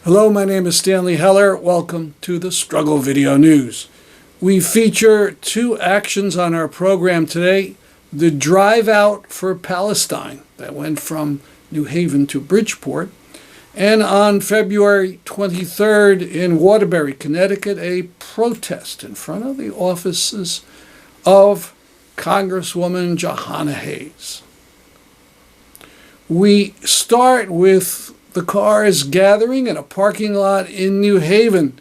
Hello, my name is Stanley Heller. Welcome to the Struggle Video News. We feature two actions on our program today. The drive out for Palestine that went from New Haven to Bridgeport. And on February 23rd in Waterbury, Connecticut, a protest in front of the offices of Congresswoman Jahana Hayes. We start with the cars gathering in a parking lot in New Haven.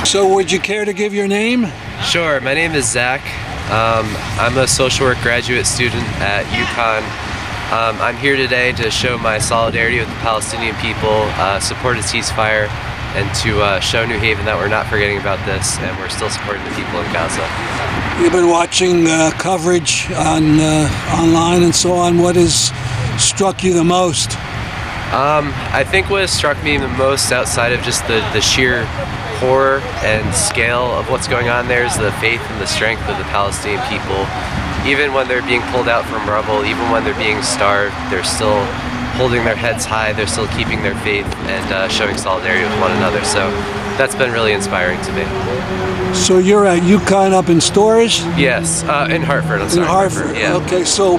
So would you care to give your name? Sure, my name is Zach. I'm a social work graduate student at UConn. I'm here today to show my solidarity with the Palestinian people, support a ceasefire, and to show New Haven that we're not forgetting about this and we're still supporting the people in Gaza. You've been watching coverage on online and so on. What has struck you the most? I think what has struck me the most, outside of just the sheer horror and scale of what's going on there, is the faith and the strength of the Palestinian people. Even when they're being pulled out from rubble, even when they're being starved, they're still holding their heads high, they're still keeping their faith and showing solidarity with one another. So that's been really inspiring to me. So you're at UConn up in Storrs? Yes, in Hartford. I'm sorry, in Hartford. Yeah. Okay, so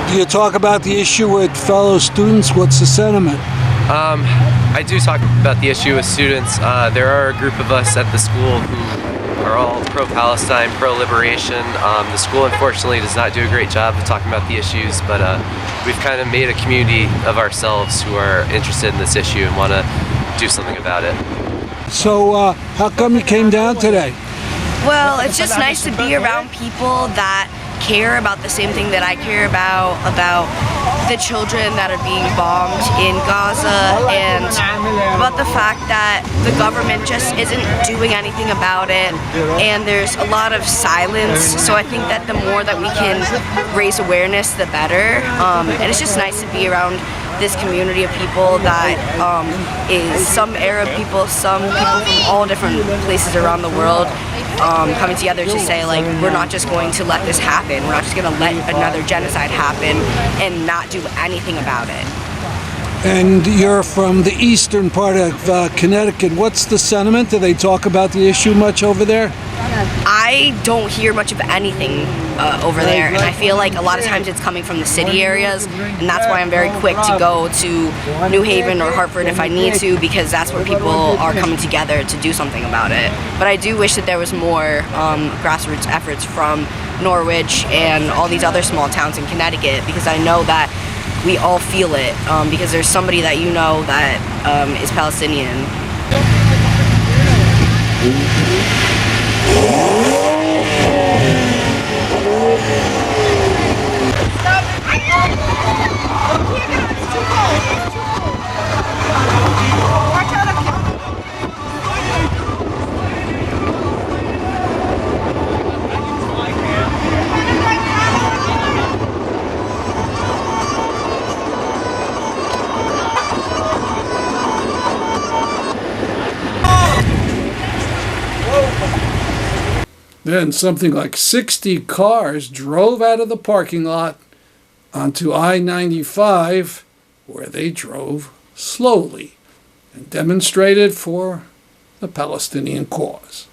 do you talk about the issue with fellow students? What's the sentiment? I do talk about the issue with students. There are a group of us at the school who are all pro-Palestine, pro-liberation. The school unfortunately does not do a great job of talking about the issues, but we've kind of made a community of ourselves who are interested in this issue and want to do something about it. So how come you came down today? Well, it's just nice to be around people that care about the same thing that I care about the children that are being bombed in Gaza, and about the fact that the government just isn't doing anything about it, and there's a lot of silence. So I think that the more that we can raise awareness, the better. And it's just nice to be around this community of people that is some Arab people, some people from all different places around the world, coming together to say, like, we're not just going to let this happen, we're not just going to let another genocide happen and not do anything about it. And you're from the eastern part of Connecticut. What's the sentiment? Do they talk about the issue much over there? I don't hear much of anything over there, and I feel like a lot of times it's coming from the city areas, and that's why I'm very quick to go to New Haven or Hartford if I need to, because that's where people are coming together to do something about it. But I do wish that there was more grassroots efforts from Norwich and all these other small towns in Connecticut, because I know that we all feel it, because there's somebody that you know that is Palestinian. Then something like 60 cars drove out of the parking lot onto I-95, where they drove slowly and demonstrated for the Palestinian cause.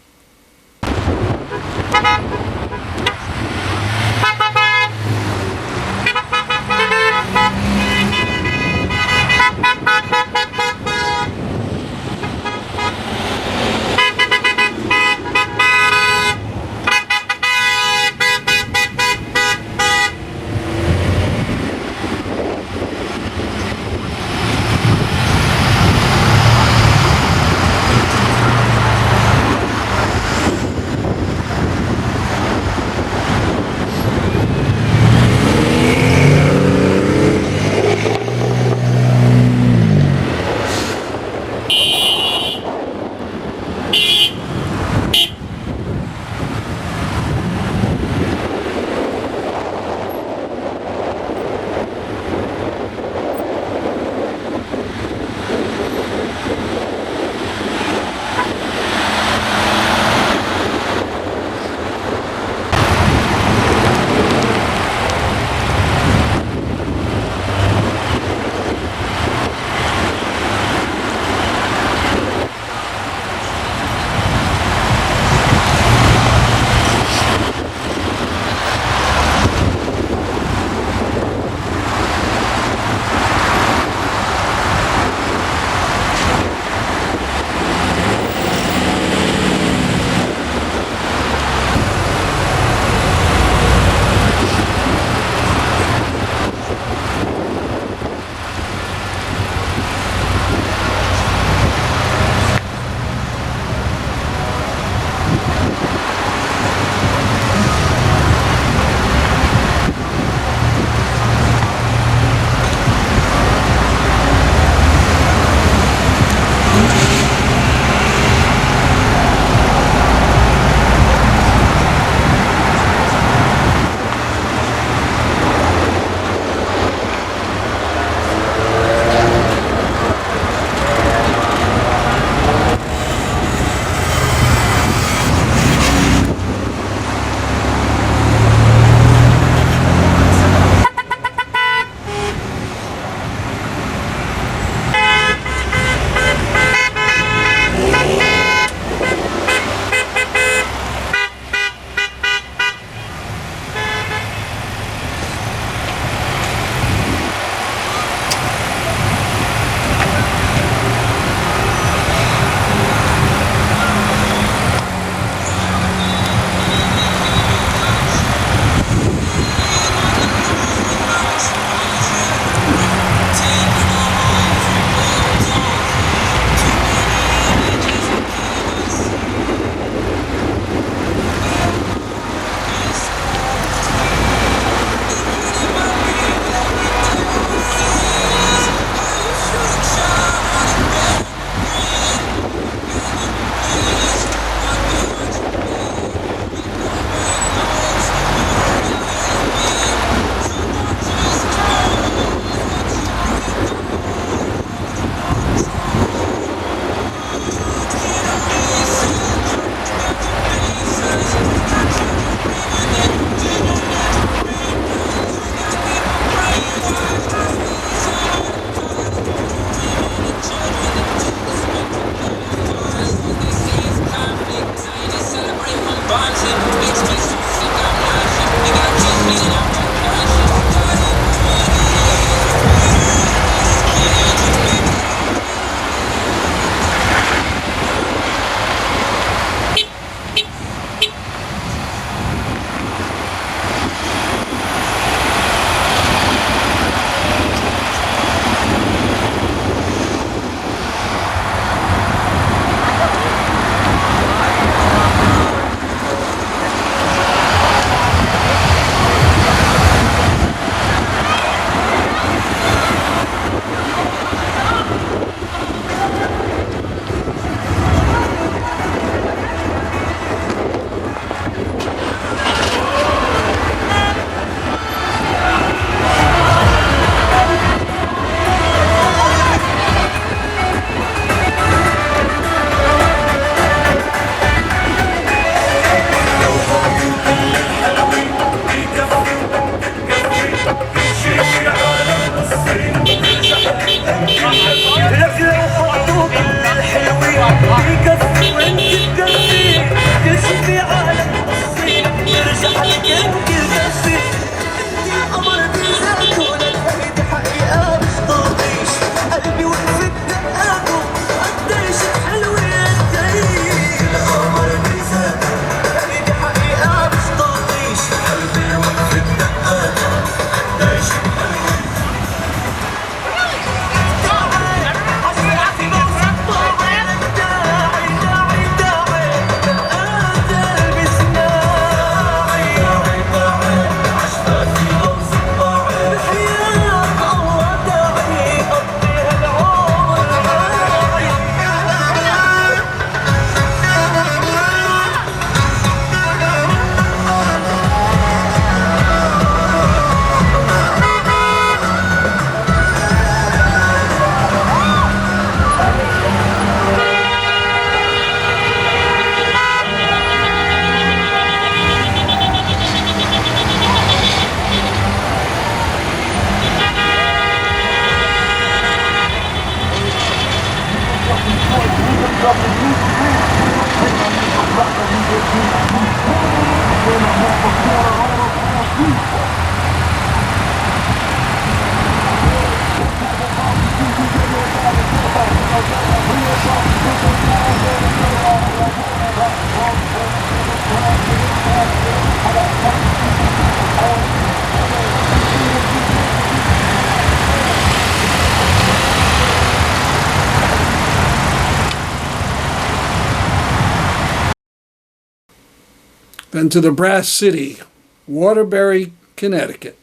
Then to the Brass City, Waterbury, Connecticut.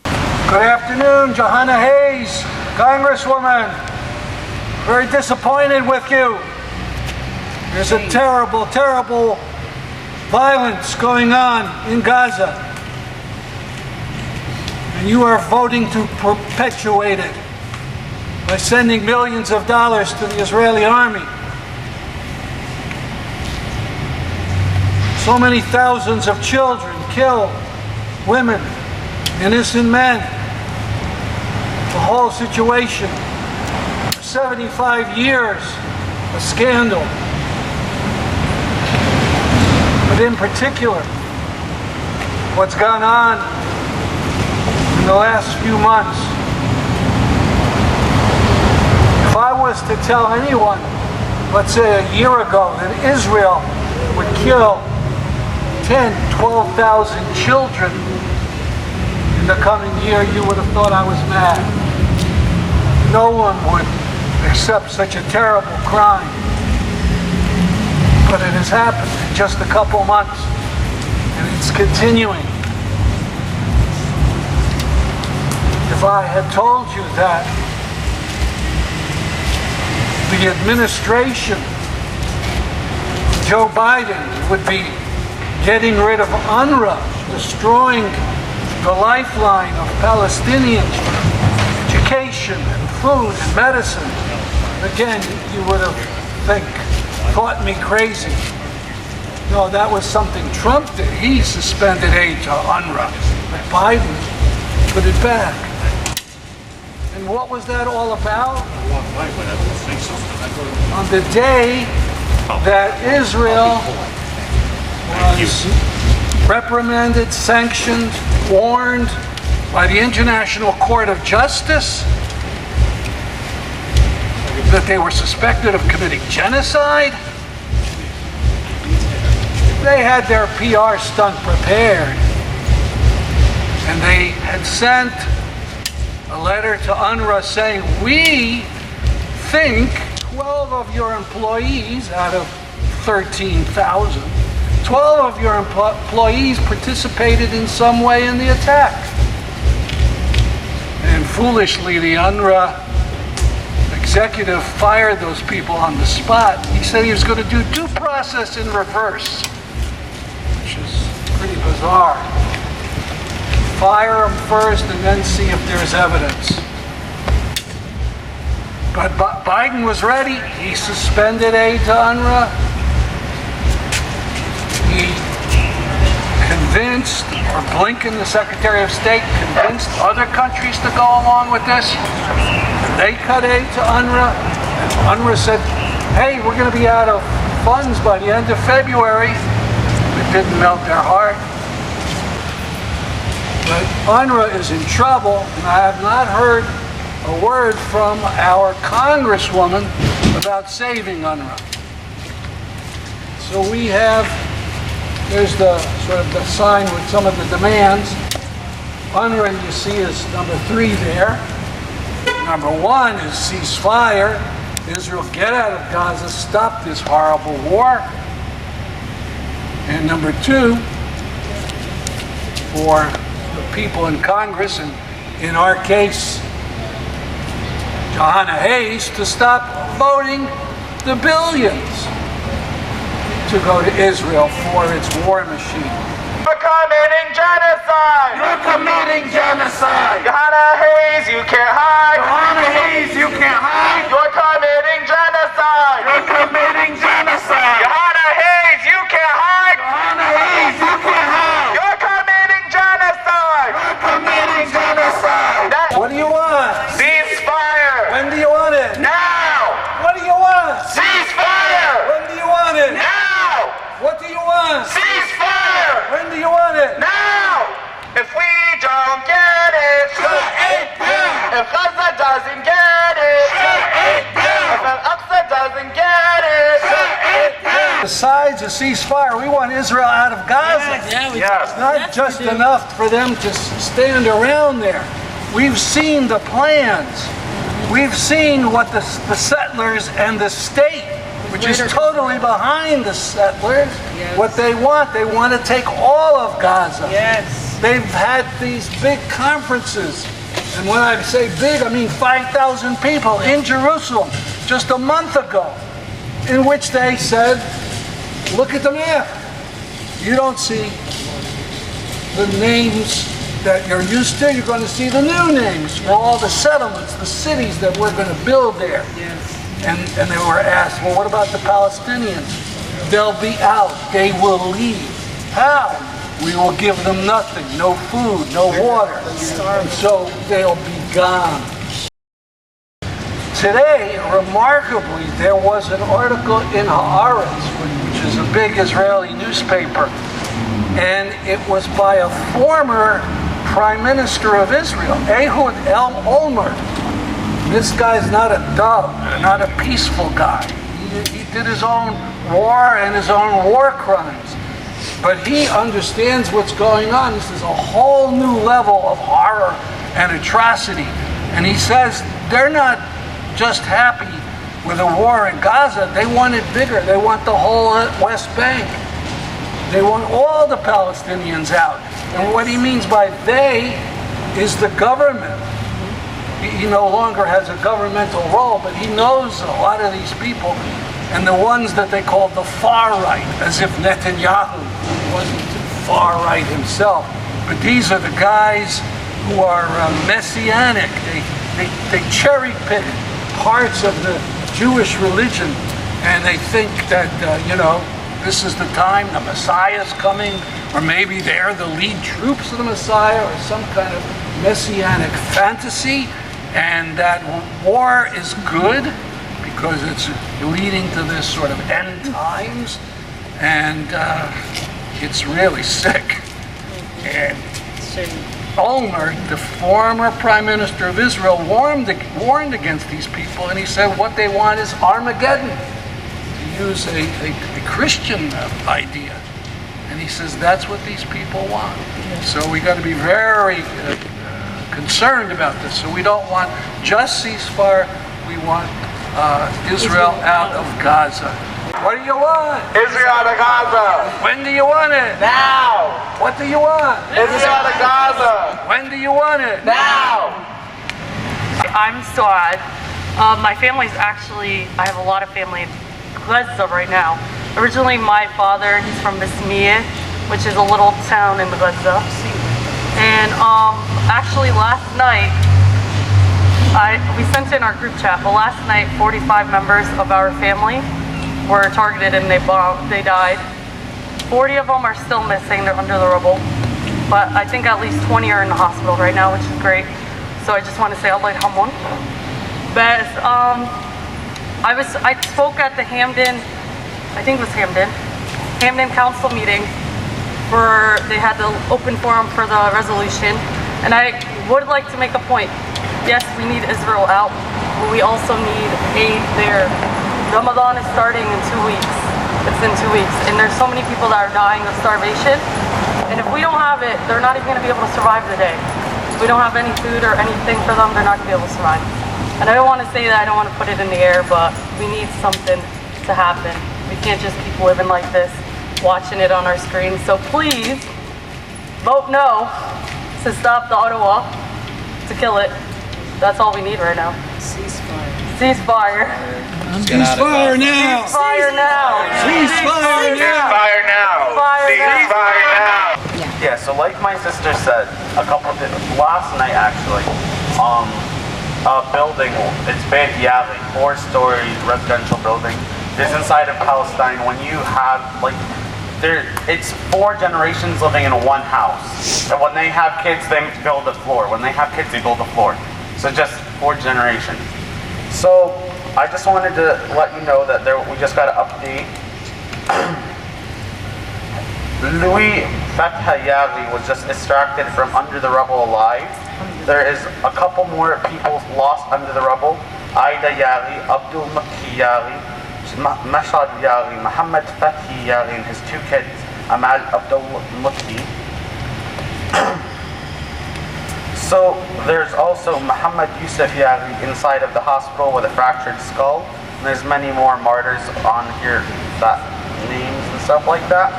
Good afternoon, Jahana Hayes, Congresswoman. Very disappointed with you. There's a terrible, terrible violence going on in Gaza. And you are voting to perpetuate it by sending millions of dollars to the Israeli army. So many thousands of children killed, women, innocent men. The whole situation, for 75 years, a scandal. But in particular, what's gone on in the last few months. If I was to tell anyone, let's say a year ago, that Israel would kill 10, 12,000 children in the coming year, you would have thought I was mad. No one would accept such a terrible crime. But it has happened in just a couple months, and it's continuing. If I had told you that the administration, Joe Biden, would be getting rid of UNRWA, destroying the lifeline of Palestinians for education and food and medicine, again, you would have thought me crazy. No, that was something Trump did. He suspended aid to UNRWA, but Biden put it back. And what was that all about? On the day that Israel was reprimanded, sanctioned, warned by the International Court of Justice that they were suspected of committing genocide. They had their PR stunt prepared, and they had sent a letter to UNRWA saying, we think 12 of your employees out of 13,000, 12 of your employees participated in some way in the attack. And foolishly, the UNRWA executive fired those people on the spot. He said he was going to do due process in reverse, which is pretty bizarre. Fire them first and then see if there's evidence. But Biden was ready. He suspended aid to UNRWA. He convinced, or Blinken, the Secretary of State, convinced other countries to go along with this. They cut aid to UNRWA, and UNRWA said, hey, we're going to be out of funds by the end of February. It didn't melt their heart. But UNRWA is in trouble, and I have not heard a word from our Congresswoman about saving UNRWA. So we have, there's the sort of the sign with some of the demands. UNRWA, you see, is number 3 there. Number 1 is ceasefire. Israel, get out of Gaza, stop this horrible war. And number 2, for the people in Congress, and in our case, Jahana Hayes, to stop voting the billions to go to Israel for its war machine. You're committing genocide! You're committing genocide! Jahana Hayes, you can't hide! Jahana Hayes, you can't hide! You're committing genocide! You're committing genocide! Jahana Hayes, you can't hide! Jahana Hayes, you can't hide! You're committing genocide! You're committing genocide! What do you want? Ceasefire! When do you want it? Now! What do you want? Ceasefire! doesn't get it. If Al-Aqsa doesn't get it. Besides a ceasefire, we want Israel out of Gaza. Yes. It's not just enough for them to stand around there. We've seen the plans. We've seen what the settlers and the state, which is totally behind the settlers, what they want. They want to take all of Gaza. Yes. They've had these big conferences. And when I say big, I mean 5,000 people in Jerusalem just a month ago, in which they said, look at the map. You don't see the names that you're used to. You're going to see the new names for all the settlements, the cities that we're going to build there. And they were asked, well, what about the Palestinians? They'll be out. They will leave. How? We will give them nothing. No food, no water. And so they'll be gone. Today, remarkably, there was an article in Haaretz, which is a big Israeli newspaper, and it was by a former Prime Minister of Israel, Ehud Olmert. This guy's not a dove, not a peaceful guy. He did his own war and his own war crimes. But he understands what's going on. This is a whole new level of horror and atrocity. And he says they're not just happy with a war in Gaza. They want it bigger. They want the whole West Bank. They want all the Palestinians out. And what he means by they is the government. He no longer has a governmental role, but he knows a lot of these people, and the ones that they call the far right, as if Netanyahu wasn't far right himself. But these are the guys who are messianic. They cherry pick parts of the Jewish religion, and they think that, this is the time the Messiah's coming, or maybe they're the lead troops of the Messiah, or some kind of messianic fantasy, and that war is good because it's leading to this sort of end times, and it's really sick. And Olmert, the former Prime Minister of Israel, warned against these people, and he said what they want is Armageddon, to use a Christian idea. And he says that's what these people want. So we got to be very concerned about this. So we don't want just ceasefire, we want Israel out of Gaza. What do you want? Israel out of Gaza. When do you want it? Now. What do you want? Israel out of Gaza. When do you want it? Now. I'm Suad. My family's actually, I have a lot of family in Gaza right now. Originally, my father, he's from Bismiyeh, which is a little town in Gaza. And actually last night, we sent in our group chat, but last night 45 members of our family were targeted and they died. 40 of them are still missing, they're under the rubble. But I think at least 20 are in the hospital right now, which is great. So I just want to say Allah Hamon. But I spoke at the Hamden Council meeting where they had the open forum for the resolution. And I would like to make a point. Yes, we need Israel out, but we also need aid there. Ramadan is starting in 2 weeks. It's in 2 weeks. And there's so many people that are dying of starvation. And if we don't have it, they're not even going to be able to survive the day. If we don't have any food or anything for them, they're not going to be able to survive. And I don't want to say that, I don't want to put it in the air, but we need something to happen. We can't just keep living like this, watching it on our screen. So please, vote no to stop the Ottawa, to kill it. That's all we need right now. Ceasefire. Ceasefire. Ceasefire now! Ceasefire now! Ceasefire now! Ceasefire now. Ceasefire now. Yeah, so like my sister said, last night actually, a building, it's Beit Yali, 4-story residential building, is inside of Palestine. When you have, it's 4 generations living in one house. And when they have kids, they build the floor. When they have kids, they build the floor. So just 4 generations. So I just wanted to let you know that we just got an update. Louis Fathayari was just extracted from under the rubble alive. There is a couple more people lost under the rubble. Aida Yari, Abdul Makki Yari, Mashad Yari, Muhammad Fathi Yari, and his 2 kids, Amal Abdul Makki. So there's also Muhammad Yusuf Yari inside of the hospital with a fractured skull. And there's many more martyrs on here, that names and stuff like that.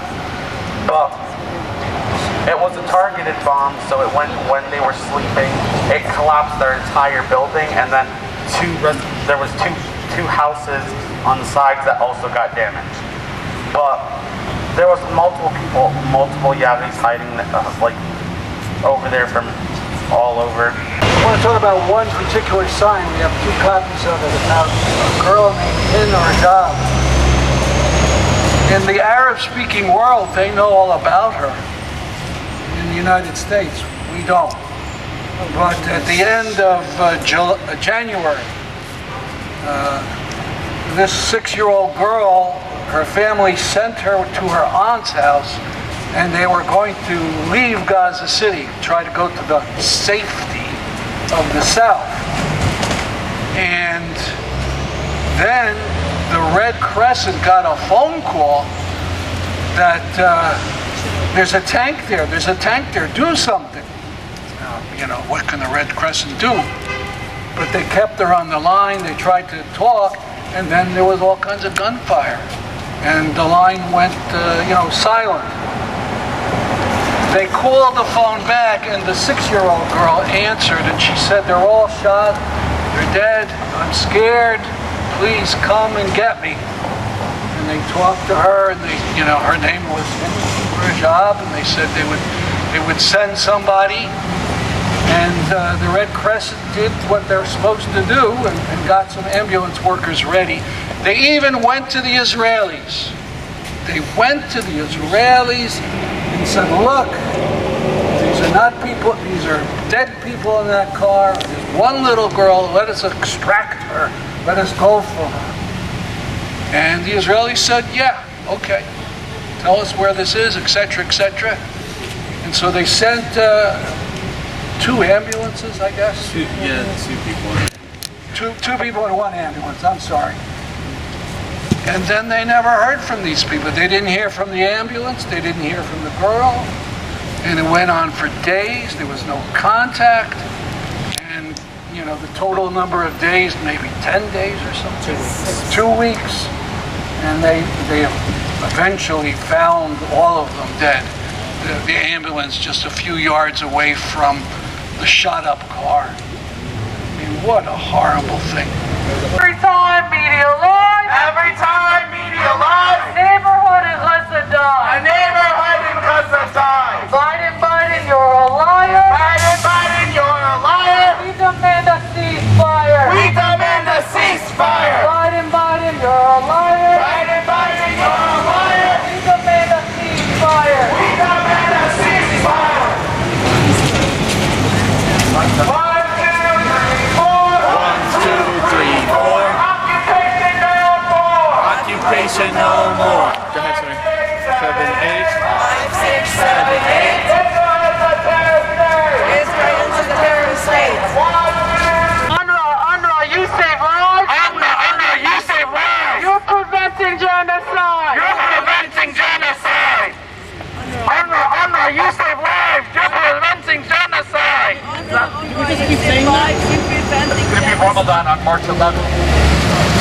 But it was a targeted bomb, so it went when they were sleeping. It collapsed their entire building, and then there was two houses on the sides that also got damaged. But there was multiple Yaris hiding like over there from all over. I want to talk about one particular sign. We have 2 copies of it about a girl named Inab. In the Arab-speaking world, they know all about her. In the United States, we don't. But at the end of January, this 6-year-old girl, her family sent her to her aunt's house, and they were going to leave Gaza City, try to go to the safety of the south. And then the Red Crescent got a phone call that there's a tank there, do something. Now, what can the Red Crescent do? But they kept her on the line, they tried to talk, and then there was all kinds of gunfire. And the line went, silent. They called the phone back, and the 6-year-old girl answered, and she said, "They're all shot, they're dead, I'm scared, please come and get me." And they talked to her, and her name was Inab, and they said they would send somebody, and the Red Crescent did what they're supposed to do and got some ambulance workers ready. They even went to the Israelis. They went to the Israelis and said, "Look, these are not people, these are dead people in that car. There's one little girl, let us extract her, let us go for her." And the Israelis said, "Yeah, okay, tell us where this is, etc., etc." And so they sent 2 ambulances, I guess? 2 people. Two people in 1 ambulance, I'm sorry. And then they never heard from these people. They didn't hear from the ambulance, they didn't hear from the girl, and it went on for days. There was no contact, and the total number of days, maybe 10 days or something. 2 weeks. And they eventually found all of them dead. The ambulance just a few yards away from the shot-up car. I mean, what a horrible thing. Every time media lies, Every time media lies, a neighborhood is less than a die. neighborhood in Gaza dies. Biden, you're a liar. Biden, you're a liar. We demand a ceasefire. We demand a ceasefire. Biden, you're a liar. Biden, you're a liar. We demand a ceasefire. We demand a ceasefire. 1, 2, 3, 4. Occupation no more. Occupation no more. Go ahead, sorry. 7, 8. 5, 6, 7, 8. Israel is a terrorist state. UNRWA, you save lives. UNRWA, you save lives. You're preventing genocide. You're preventing genocide. UNRWA, you save lives. You're preventing genocide. It's going to be Ramadan on March 11th.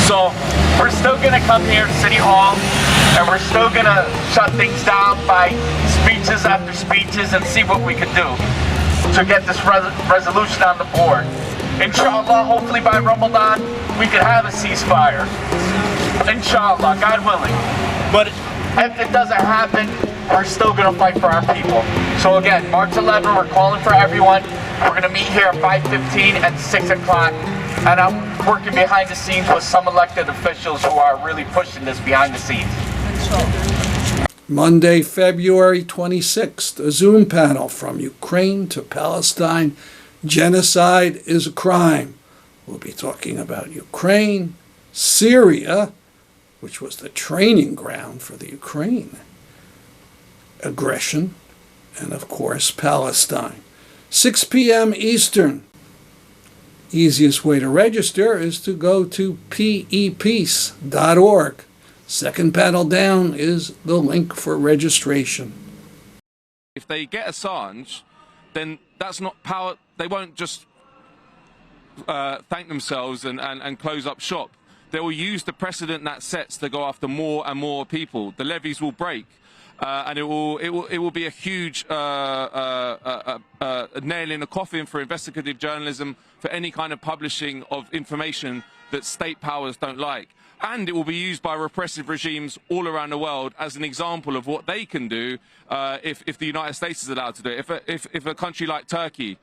So we're still going to come here to City Hall, and we're still going to shut things down by speeches after speeches and see what we can do to get this resolution on the board. Inshallah, hopefully by Ramadan, we can have a ceasefire. Inshallah, God willing. But if it doesn't happen, we're still going to fight for our people. So again, March 11th, we're calling for everyone. We're going to meet here at 5:15 and 6 o'clock. And I'm working behind the scenes with some elected officials who are really pushing this behind the scenes. Monday, February 26th, a Zoom panel from Ukraine to Palestine. Genocide is a crime. We'll be talking about Ukraine, Syria, which was the training ground for the Ukraine aggression, and of course Palestine. 6 p.m. Eastern. Easiest way to register is to go to peace.org. Second panel down is the link for registration. If they get Assange, then that's not power. They won't just thank themselves and close up shop. They will use the precedent that sets to go after more and more people. The levees will break, and it will be a huge nail in the coffin for investigative journalism, for any kind of publishing of information that state powers don't like. And it will be used by repressive regimes all around the world as an example of what they can do if the United States is allowed to do it. If a country like Turkey,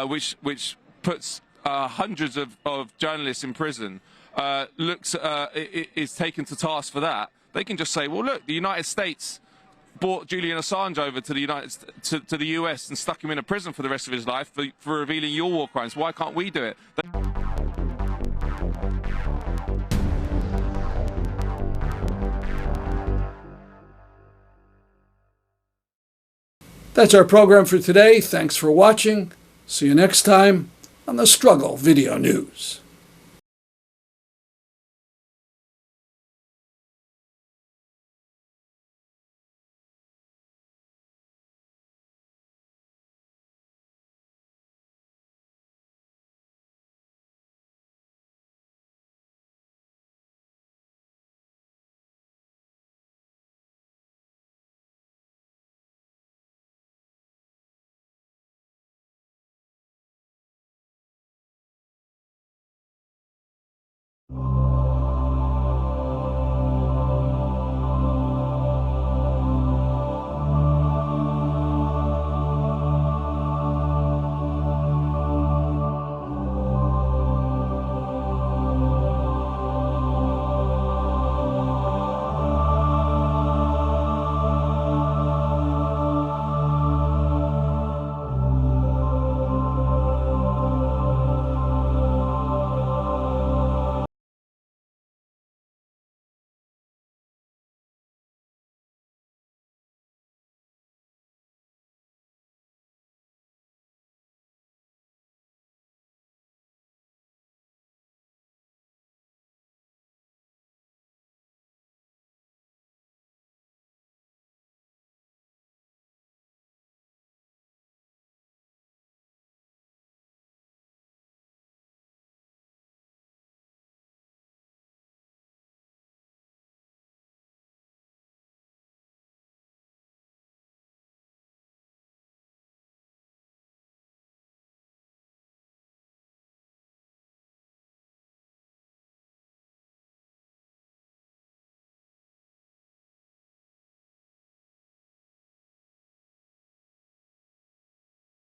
which puts hundreds of journalists in prison, is taken to task for that, they can just say, well, look, the United States brought Julian Assange over to the US and stuck him in a prison for the rest of his life for revealing your war crimes. Why can't we do it? That's our program for today. Thanks for watching. See you next time on the Struggle Video News.